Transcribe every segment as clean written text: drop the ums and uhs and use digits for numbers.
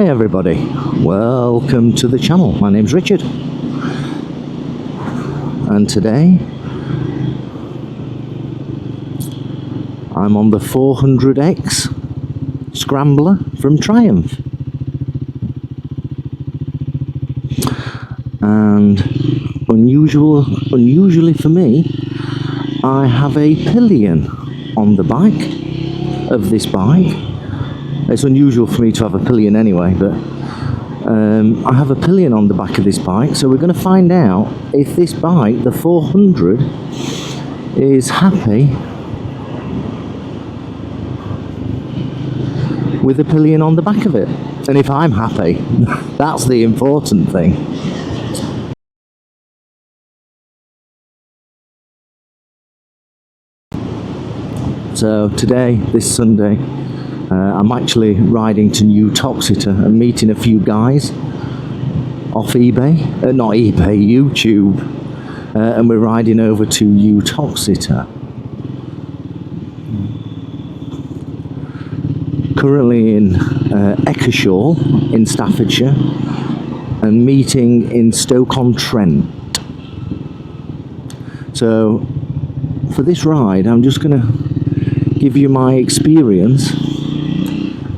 Hey everybody, welcome to the channel. My name's Richard, and today I'm on the 400X Scrambler from Triumph, and unusually for me, I have a pillion on the back of this bike. It's unusual for me to have a pillion anyway, but I have a pillion on the back of this bike, so we're going to find out if this bike, the 400, is happy with a pillion on the back of it, and if I'm happy. That's the important thing. So today, this Sunday, I'm actually riding to New Toxeter and meeting a few guys off eBay, not eBay, YouTube, and we're riding over to New Toxeter. Currently in Akershire in Staffordshire, and meeting in Stoke-on-Trent. So for this ride, I'm just going to give you my experience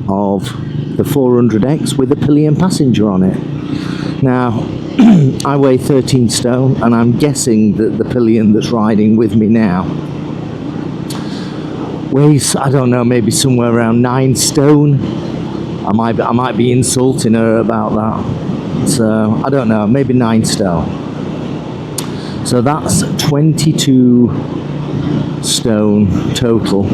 of the 400X with a pillion passenger on it. Now, I weigh 13 stone, and I'm guessing that the pillion that's riding with me now weighs, I don't know, maybe somewhere around 9 stone. I might be insulting her about that. So, I don't know, maybe 9 stone. So that's 22 stone total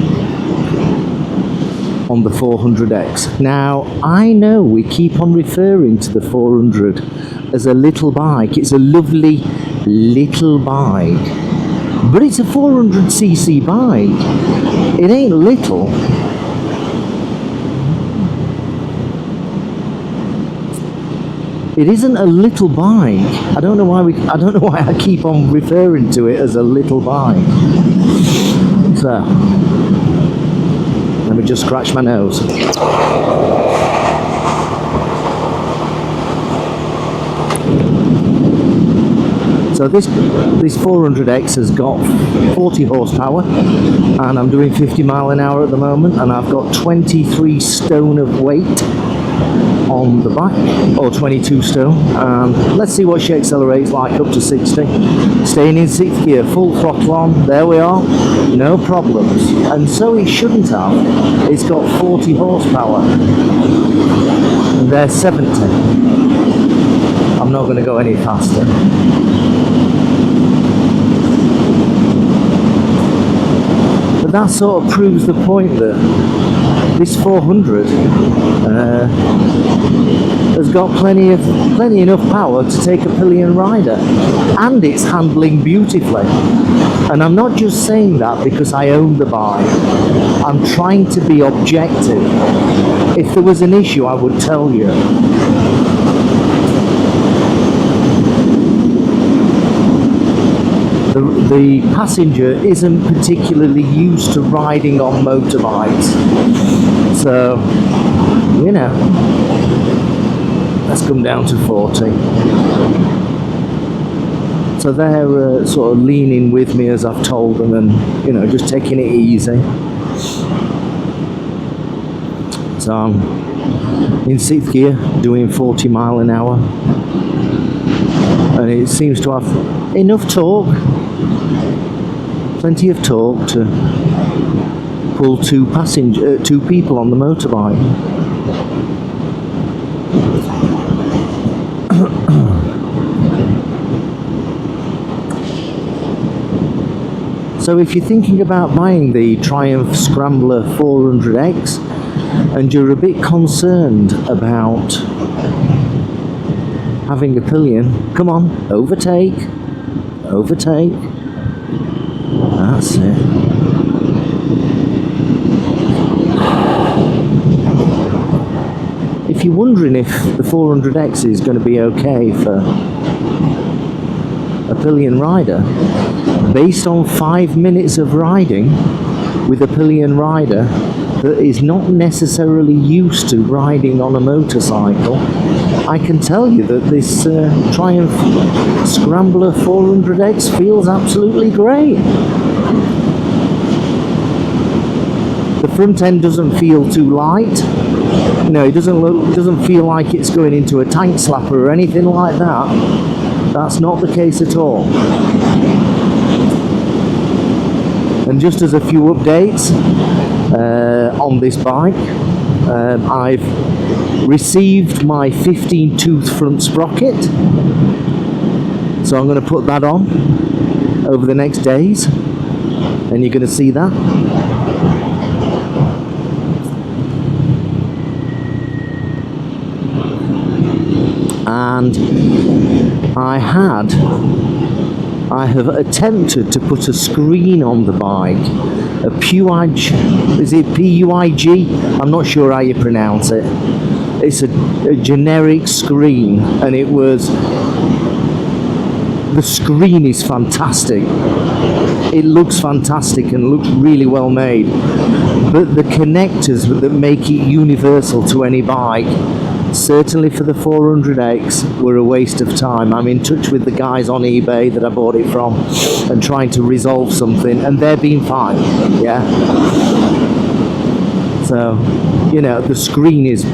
on the 400X. Now, I know we keep on referring to the 400 as a little bike. It's a lovely little bike, but it's a 400cc bike. It ain't little. It isn't a little bike. I don't know why I keep on referring to it as a little bike. So let me just scratch my nose. So this 400X has got 40 horsepower, and I'm doing 50 mile an hour at the moment, and I've got 23 stone of weight on the back, or 22 stone, and let's see what she accelerates like up to 60. Staying in 6th gear, full throttle on, there we are, no problems. And so it shouldn't have. It's got 40 horsepower, and there's 70. I'm not going to go any faster. But that sort of proves the point that this 400 has got plenty enough power to take a pillion rider, and it's handling beautifully. And I'm not just saying that because I own the bike. I'm trying to be objective. If there was an issue, I would tell you. The passenger isn't particularly used to riding on motorbikes, so, you know, let's come down to 40. So they're sort of leaning with me as I've told them, and, you know, just taking it easy. So I'm in 6th gear doing 40 mile an hour, and it seems to have enough torque, plenty of torque to pull two people on the motorbike. So if you're thinking about buying the Triumph Scrambler 400X and you're a bit concerned about having a pillion, come on, overtake. That's it. If you're wondering if the 400X is going to be okay for a pillion rider, based on 5 minutes of riding with a pillion rider, that is not necessarily used to riding on a motorcycle, I can tell you that this Triumph Scrambler 400X feels absolutely great. The front end doesn't feel too light. You know, it doesn't feel like it's going into a tank slapper or anything like that. That's not the case at all. And just as a few updates on this bike, I've received my 15 tooth front sprocket, so I'm going to put that on over the next days, and you're going to see that. And I have attempted to put a screen on the bike, a Puig, is it P-U-I-G? I'm not sure how you pronounce it. It's a generic screen, and it was, the screen is fantastic. It looks fantastic and looks really well made, but the connectors that make it universal to any bike, certainly for the 400X, were a waste of time. I'm in touch with the guys on eBay that I bought it from and trying to resolve something, and they're being fine, yeah? So, you know, the screen is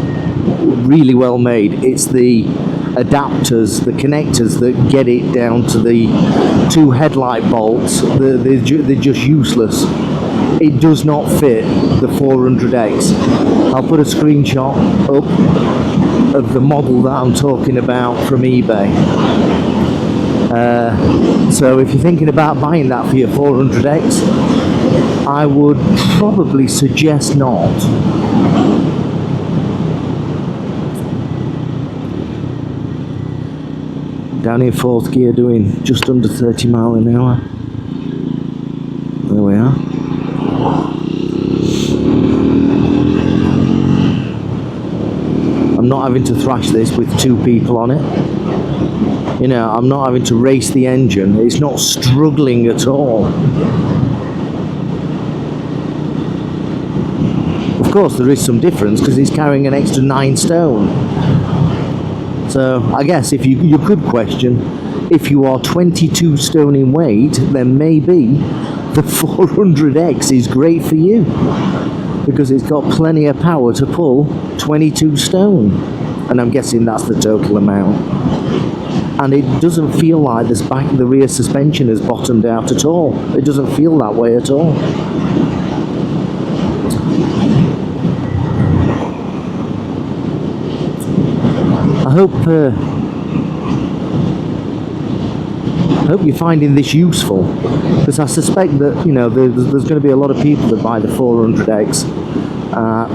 really well made. It's the adapters, the connectors that get it down to the two headlight bolts. They're just useless. It does not fit the 400X. I'll put a screenshot up of the model that I'm talking about from eBay. So if you're thinking about buying that for your 400X, I would probably suggest not. Down in fourth gear, doing just under 30 mile an hour. There we are. I'm not having to thrash this with two people on it. You know, I'm not having to race the engine. It's not struggling at all. Of course, there is some difference because it's carrying an extra 9 stone. So I guess if you could question, if you are 22 stone in weight, then maybe the 400X is great for you, because it's got plenty of power to pull 22 stone, and I'm guessing that's the total amount. And it doesn't feel like the rear suspension has bottomed out at all. It doesn't feel that way at all. I hope you're finding this useful, because I suspect that, you know, there's going to be a lot of people that buy the 400X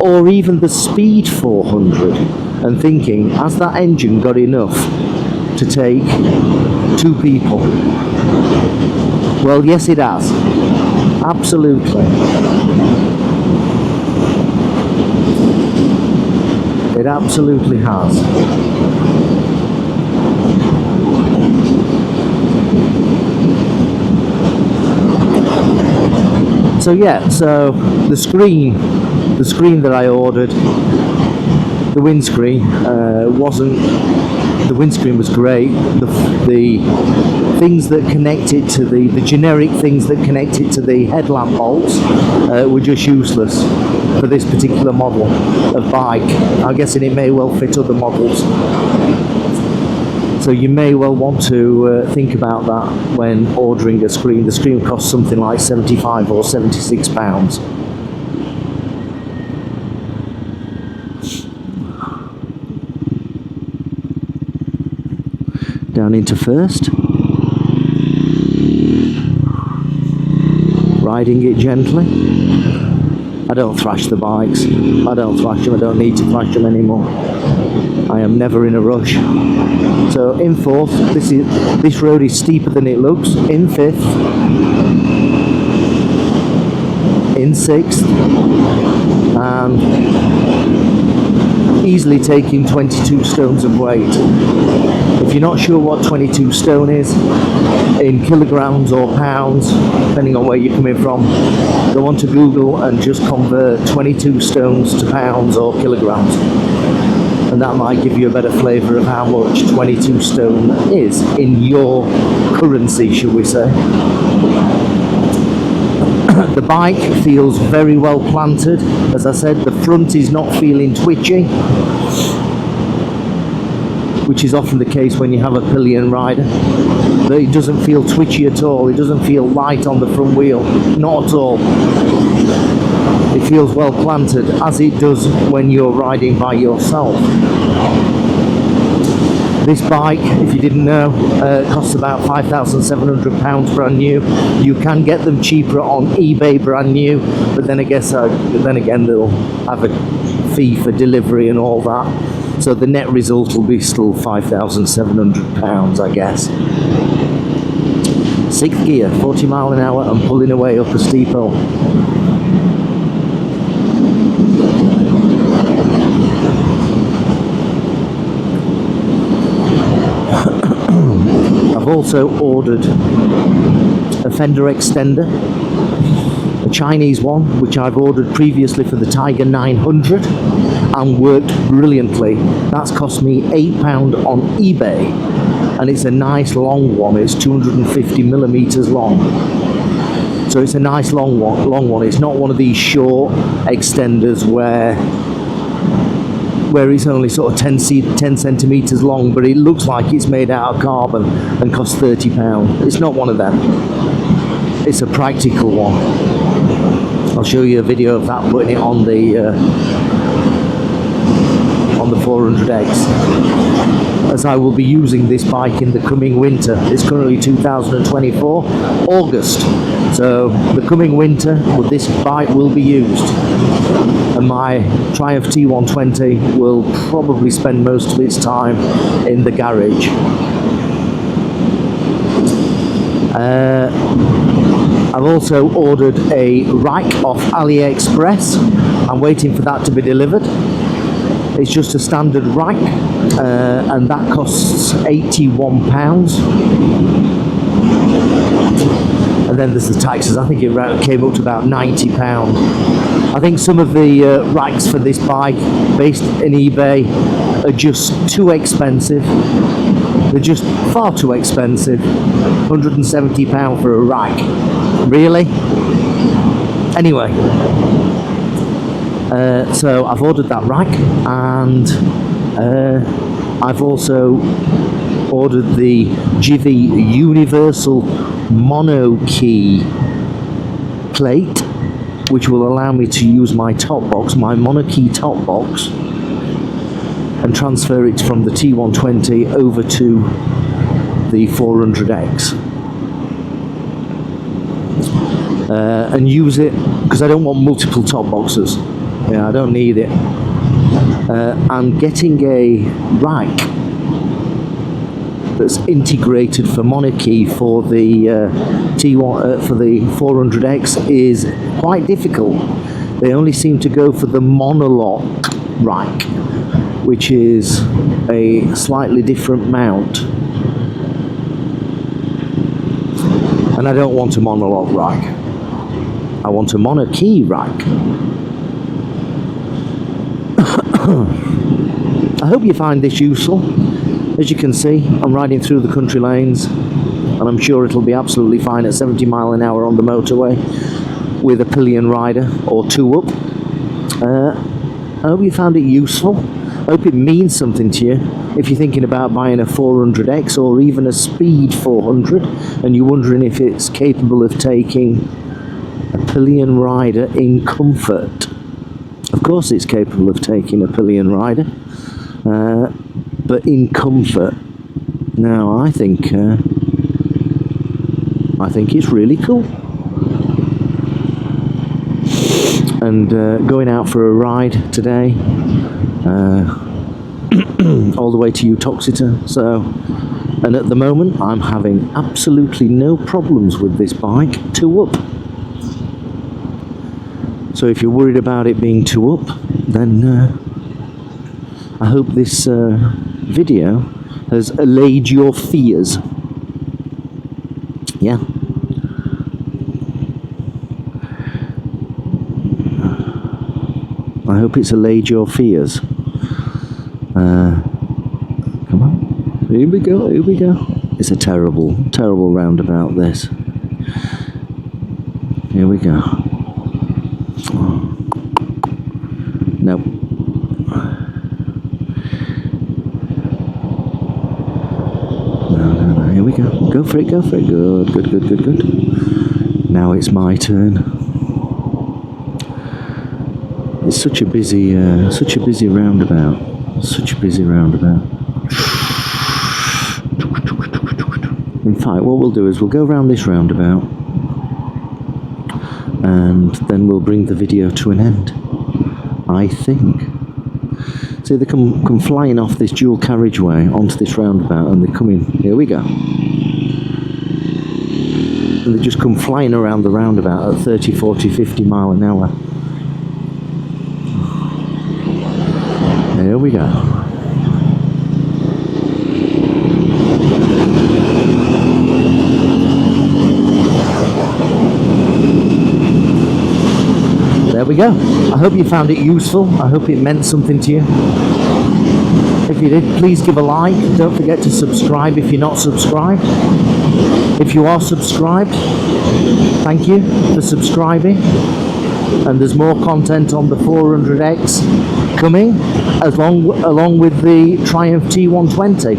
or even the Speed 400 and thinking, has that engine got enough to take 2 people? Well, yes, it has. Absolutely. It absolutely has. So yeah, so the screen that I ordered, the windscreen the windscreen was great. The things that connect it to the generic things that connect it to the headlamp bolts were just useless for this particular model of bike. I'm guessing it may well fit other models. So you may well want to think about that when ordering a screen. The screen costs something like £75 or £76. Down into first. Riding it gently. I don't thrash the bikes. I don't thrash them. I don't need to thrash them anymore. I am never in a rush. So in fourth, this road is steeper than it looks. In fifth, in sixth, and easily taking 22 stones of weight. If you're not sure what 22 stone is in kilograms or pounds, depending on where you're coming from, go onto Google and just convert 22 stones to pounds or kilograms, and that might give you a better flavour of how much 22 stone is in your currency, shall we say. The bike feels very well planted. As I said, the front is not feeling twitchy, which is often the case when you have a pillion rider. It doesn't feel twitchy at all. It doesn't feel light on the front wheel, not at all. It feels well planted, as it does when you're riding by yourself. This bike, if you didn't know, costs about £5,700 brand new. You can get them cheaper on eBay brand new, but then again they'll have a fee for delivery and all that. So the net result will be still £5,700, I guess. 6th gear, 40 mile an hour, and pulling away up a steep hill. I've also ordered a fender extender, a Chinese one, which I've ordered previously for the Tiger 900 and worked brilliantly. That's cost me £8 on eBay, and it's a nice long one. It's 250 millimeters long, so it's a nice long one. It's not one of these short extenders where it's only sort of 10 centimeters long, but it looks like it's made out of carbon and costs £30. It's not one of them. It's a practical one. I'll show you a video of that, putting it on the 400X, as I will be using this bike in the coming winter. It's currently 2024 August, so the coming winter this bike will be used, and my Triumph T120 will probably spend most of its time in the garage. I've also ordered a rack off AliExpress. I'm waiting for that to be delivered. It's just a standard rack, and that costs £81. And then there's the taxes. I think it came up to about £90. I think some of the racks for this bike based in eBay are just too expensive. They're just far too expensive. £170 for a rack. Really? Anyway. So I've ordered that rack, and I've also ordered the Jivy Universal Mono Key plate, which will allow me to use my top box, my Mono Key top box, and transfer it from the T120 over to the 400X. And use it because I don't want multiple top boxes. Yeah, I don't need it. I'm getting a rack that's integrated for monarchy for the T1 for the 400X is quite difficult. They only seem to go for the monolock rack, which is a slightly different mount. And I don't want a monolock rack. I want a monarchy rack. I hope you find this useful. As you can see, I'm riding through the country lanes, and I'm sure it'll be absolutely fine at 70 mile an hour on the motorway with a pillion rider or two up. I hope you found it useful. I hope it means something to you if you're thinking about buying a 400X or even a Speed 400 and you're wondering if it's capable of taking a pillion rider in comfort. Of course it's capable of taking a pillion rider, but in comfort. Now I think it's really cool. And going out for a ride today, all the way to Uttoxeter. And at the moment I'm having absolutely no problems with this bike two up. So if you're worried about it being two up, then I hope this video has allayed your fears. Yeah. I hope it's allayed your fears. Come on. Here we go, here we go. It's a terrible, terrible roundabout, this. Here we go. Nope. No. Here we go. Go for it, go for it. Good, good, good, good, good. Now it's my turn. It's such a busy roundabout. Such a busy roundabout. In fact, what we'll do is we'll go around this roundabout, and then we'll bring the video to an end, I think. See, they come flying off this dual carriageway onto this roundabout, and they come in. Here we go. And they just come flying around the roundabout at 30, 40, 50 mile an hour. Here we go. There we go. I hope you found it useful. I hope it meant something to you. If you did, please give a like. Don't forget to subscribe if you're not subscribed. If you are subscribed, thank you for subscribing. And there's more content on the 400X coming, along with the Triumph T120.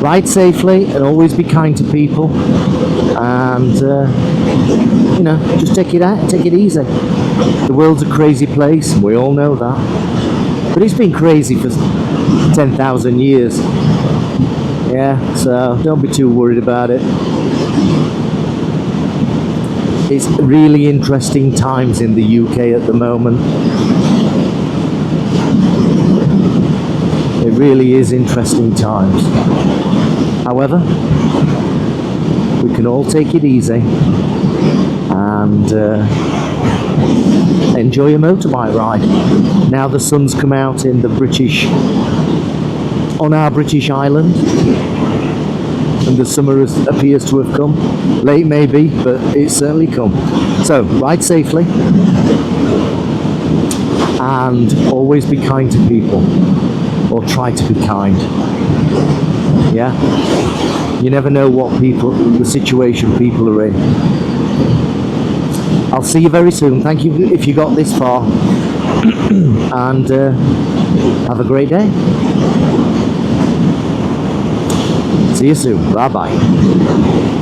Ride safely and always be kind to people, and you know, just take it easy. The world's a crazy place, we all know that, but it's been crazy for 10,000 years. Yeah, so don't be too worried about it. It's really interesting times in the UK at the moment. It really is interesting times. However, we can all take it easy and enjoy a motorbike ride. Now the sun's come out in the on our British island, and the summer appears to have come. Late maybe, but it's certainly come. So ride safely and always be kind to people, or try to be kind. Yeah, you never know what the situation people are in. I'll see you very soon. Thank you if you got this far, and have a great day. See you soon. Bye bye.